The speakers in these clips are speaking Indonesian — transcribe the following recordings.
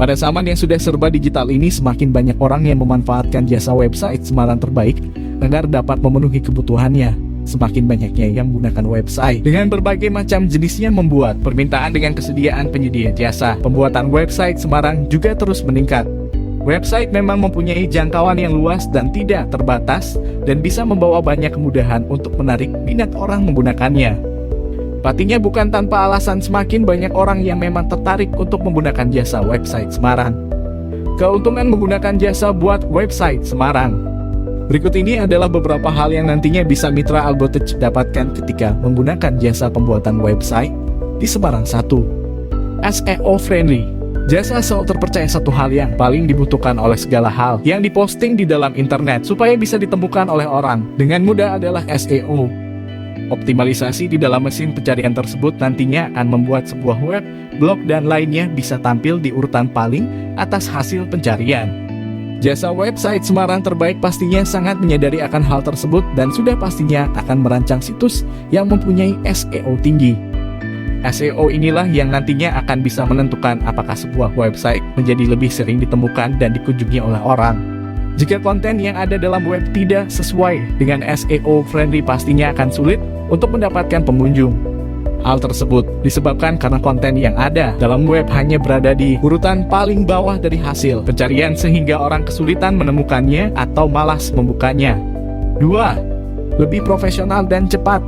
Pada zaman yang sudah serba digital ini, semakin banyak orang yang memanfaatkan jasa website Semarang Terbaik agar dapat memenuhi kebutuhannya. Semakin banyaknya yang menggunakan website dengan berbagai macam jenisnya membuat permintaan dengan kesediaan penyedia jasa pembuatan website Semarang juga terus meningkat. Website memang mempunyai jangkauan yang luas dan tidak terbatas dan bisa membawa banyak kemudahan untuk menarik minat orang menggunakannya. Pastinya bukan tanpa alasan semakin banyak orang yang memang tertarik untuk menggunakan jasa website Semarang. Keuntungan menggunakan jasa buat website Semarang. Berikut ini adalah beberapa hal yang nantinya bisa Mitra Algotech dapatkan ketika menggunakan jasa pembuatan website di Semarang. 1. SEO friendly. Jasa SEO terpercaya satu hal yang paling dibutuhkan oleh segala hal yang diposting di dalam internet supaya bisa ditemukan oleh orang dengan mudah adalah SEO. Optimalisasi di dalam mesin pencarian tersebut nantinya akan membuat sebuah web, blog, dan lainnya bisa tampil di urutan paling atas hasil pencarian. Jasa website Semarang Terbaik pastinya sangat menyadari akan hal tersebut dan sudah pastinya akan merancang situs yang mempunyai SEO tinggi. SEO inilah yang nantinya akan bisa menentukan apakah sebuah website menjadi lebih sering ditemukan dan dikunjungi oleh orang. Jika konten yang ada dalam web tidak sesuai dengan SEO friendly, pastinya akan sulit untuk mendapatkan pengunjung. Hal tersebut disebabkan karena konten yang ada dalam web hanya berada di urutan paling bawah dari hasil pencarian sehingga orang kesulitan menemukannya atau malas membukanya. 2. Lebih profesional dan cepat.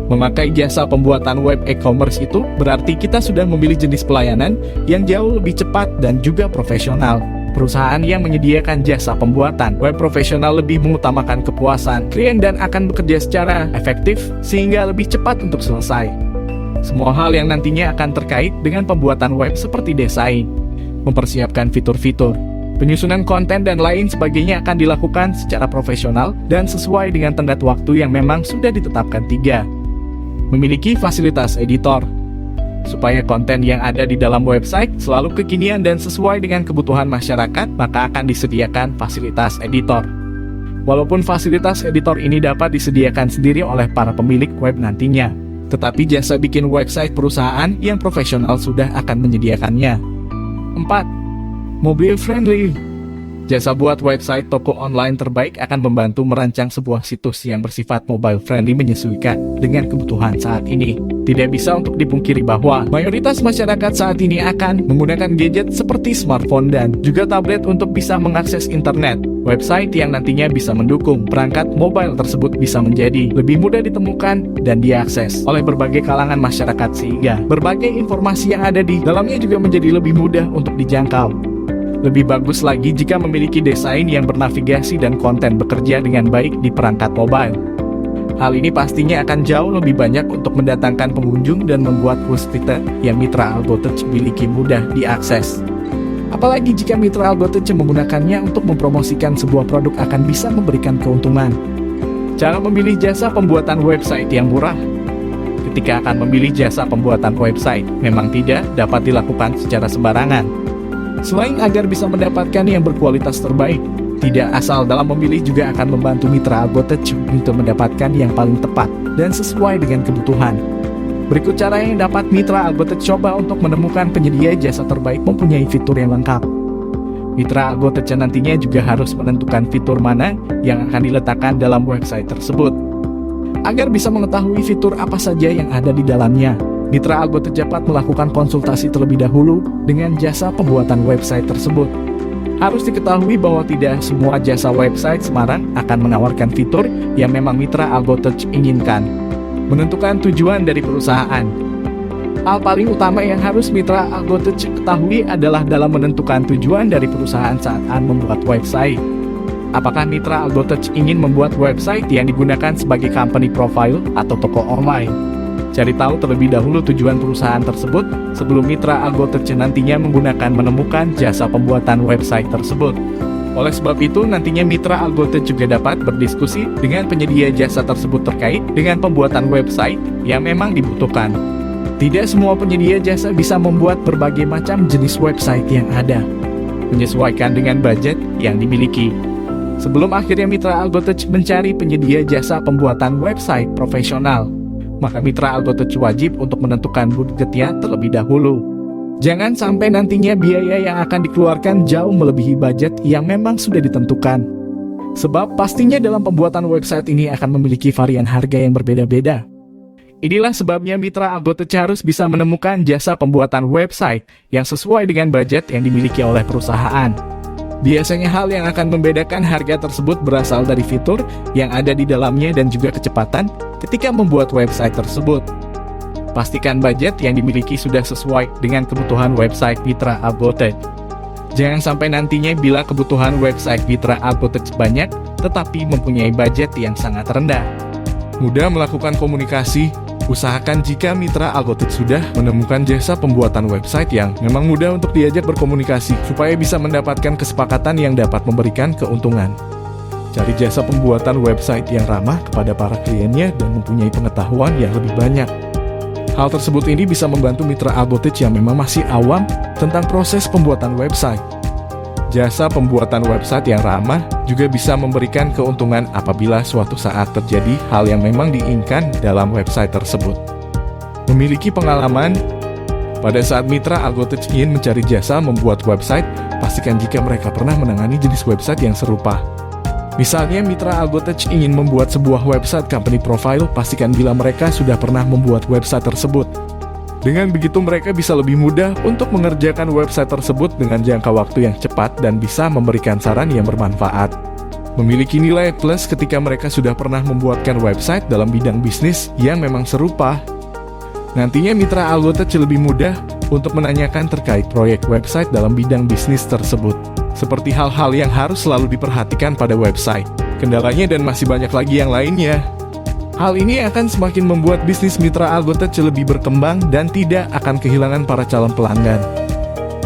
Memakai jasa pembuatan web e-commerce itu berarti kita sudah memilih jenis pelayanan yang jauh lebih cepat dan juga profesional. Perusahaan yang menyediakan jasa pembuatan web profesional lebih mengutamakan kepuasan klien dan akan bekerja secara efektif sehingga lebih cepat untuk selesai. Semua hal yang nantinya akan terkait dengan pembuatan web seperti desain, mempersiapkan fitur-fitur, penyusunan konten dan lain sebagainya akan dilakukan secara profesional dan sesuai dengan tenggat waktu yang memang sudah ditetapkan. 3. Memiliki fasilitas editor. Supaya konten yang ada di dalam website selalu kekinian dan sesuai dengan kebutuhan masyarakat, maka akan disediakan fasilitas editor. Walaupun fasilitas editor ini dapat disediakan sendiri oleh para pemilik web nantinya, tetapi jasa bikin website perusahaan yang profesional sudah akan menyediakannya. 4. Mobile friendly. Jasa buat website toko online terbaik akan membantu merancang sebuah situs yang bersifat mobile friendly menyesuaikan dengan kebutuhan saat ini. Tidak bisa untuk dipungkiri bahwa mayoritas masyarakat saat ini akan menggunakan gadget seperti smartphone dan juga tablet untuk bisa mengakses internet. Website yang nantinya bisa mendukung perangkat mobile tersebut bisa menjadi lebih mudah ditemukan dan diakses oleh berbagai kalangan masyarakat sehingga berbagai informasi yang ada di dalamnya juga menjadi lebih mudah untuk dijangkau. Lebih bagus lagi jika memiliki desain yang bernavigasi dan konten bekerja dengan baik di perangkat mobile. Hal ini pastinya akan jauh lebih banyak untuk mendatangkan pengunjung dan membuat fitur yang Mitra Algotech miliki mudah diakses. Apalagi jika Mitra Algotech menggunakannya untuk mempromosikan sebuah produk akan bisa memberikan keuntungan. Cara memilih jasa pembuatan website yang murah. Ketika akan memilih jasa pembuatan website, memang tidak dapat dilakukan secara sembarangan. Selain agar bisa mendapatkan yang berkualitas terbaik, tidak asal dalam memilih juga akan membantu Mitra Algotech untuk mendapatkan yang paling tepat dan sesuai dengan kebutuhan. Berikut cara yang dapat Mitra Algotech coba untuk menemukan penyedia jasa terbaik mempunyai fitur yang lengkap. Mitra Algotech nantinya juga harus menentukan fitur mana yang akan diletakkan dalam website tersebut. Agar bisa mengetahui fitur apa saja yang ada di dalamnya, Mitra Algotech dapat melakukan konsultasi terlebih dahulu dengan jasa pembuatan website tersebut. Harus diketahui bahwa tidak semua jasa website Semarang akan menawarkan fitur yang memang Mitra Algotech inginkan. Menentukan tujuan dari perusahaan. Hal paling utama yang harus Mitra Algotech ketahui adalah dalam menentukan tujuan dari perusahaan saat membuat website. Apakah Mitra Algotech ingin membuat website yang digunakan sebagai company profile atau toko online? Cari tahu terlebih dahulu tujuan perusahaan tersebut sebelum Mitra Algotech nantinya menemukan jasa pembuatan website tersebut. Oleh sebab itu, nantinya Mitra Algotech juga dapat berdiskusi dengan penyedia jasa tersebut terkait dengan pembuatan website yang memang dibutuhkan. Tidak semua penyedia jasa bisa membuat berbagai macam jenis website yang ada, menyesuaikan dengan budget yang dimiliki. Sebelum akhirnya Mitra Algotech mencari penyedia jasa pembuatan website profesional, maka Mitra Algotech wajib untuk menentukan budgetnya terlebih dahulu. Jangan sampai nantinya biaya yang akan dikeluarkan jauh melebihi budget yang memang sudah ditentukan. Sebab pastinya dalam pembuatan website ini akan memiliki varian harga yang berbeda-beda. Inilah sebabnya mitra Algotech harus bisa menemukan jasa pembuatan website yang sesuai dengan budget yang dimiliki oleh perusahaan. Biasanya hal yang akan membedakan harga tersebut berasal dari fitur yang ada di dalamnya dan juga kecepatan ketika membuat website tersebut. Pastikan budget yang dimiliki sudah sesuai dengan kebutuhan website mitra Algotech. Jangan sampai nantinya bila kebutuhan website mitra Algotech banyak, tetapi mempunyai budget yang sangat rendah. Mudah melakukan komunikasi. Usahakan jika mitra Algotech sudah menemukan jasa pembuatan website yang memang mudah untuk diajak berkomunikasi, supaya bisa mendapatkan kesepakatan yang dapat memberikan keuntungan. Cari jasa pembuatan website yang ramah kepada para kliennya dan mempunyai pengetahuan yang lebih banyak. Hal tersebut ini bisa membantu mitra Algotech yang memang masih awam tentang proses pembuatan website. Jasa pembuatan website yang ramah juga bisa memberikan keuntungan apabila suatu saat terjadi hal yang memang diinginkan dalam website tersebut. Memiliki pengalaman. Pada saat mitra Algotech ingin mencari jasa membuat website, pastikan jika mereka pernah menangani jenis website yang serupa. Misalnya mitra Algotech ingin membuat sebuah website company profile, pastikan bila mereka sudah pernah membuat website tersebut. Dengan begitu mereka bisa lebih mudah untuk mengerjakan website tersebut dengan jangka waktu yang cepat dan bisa memberikan saran yang bermanfaat. Memiliki nilai plus ketika mereka sudah pernah membuatkan website dalam bidang bisnis yang memang serupa. Nantinya mitra Algotech lebih mudah untuk menanyakan terkait proyek website dalam bidang bisnis tersebut. Seperti hal-hal yang harus selalu diperhatikan pada website, kendalanya dan masih banyak lagi yang lainnya. Hal ini akan semakin membuat bisnis mitra Algotech lebih berkembang dan tidak akan kehilangan para calon pelanggan.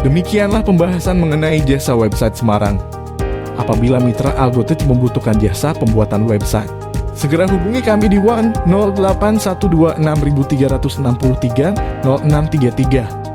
Demikianlah pembahasan mengenai jasa website Semarang. Apabila mitra Algotech membutuhkan jasa pembuatan website, segera hubungi kami di 08126363 0633.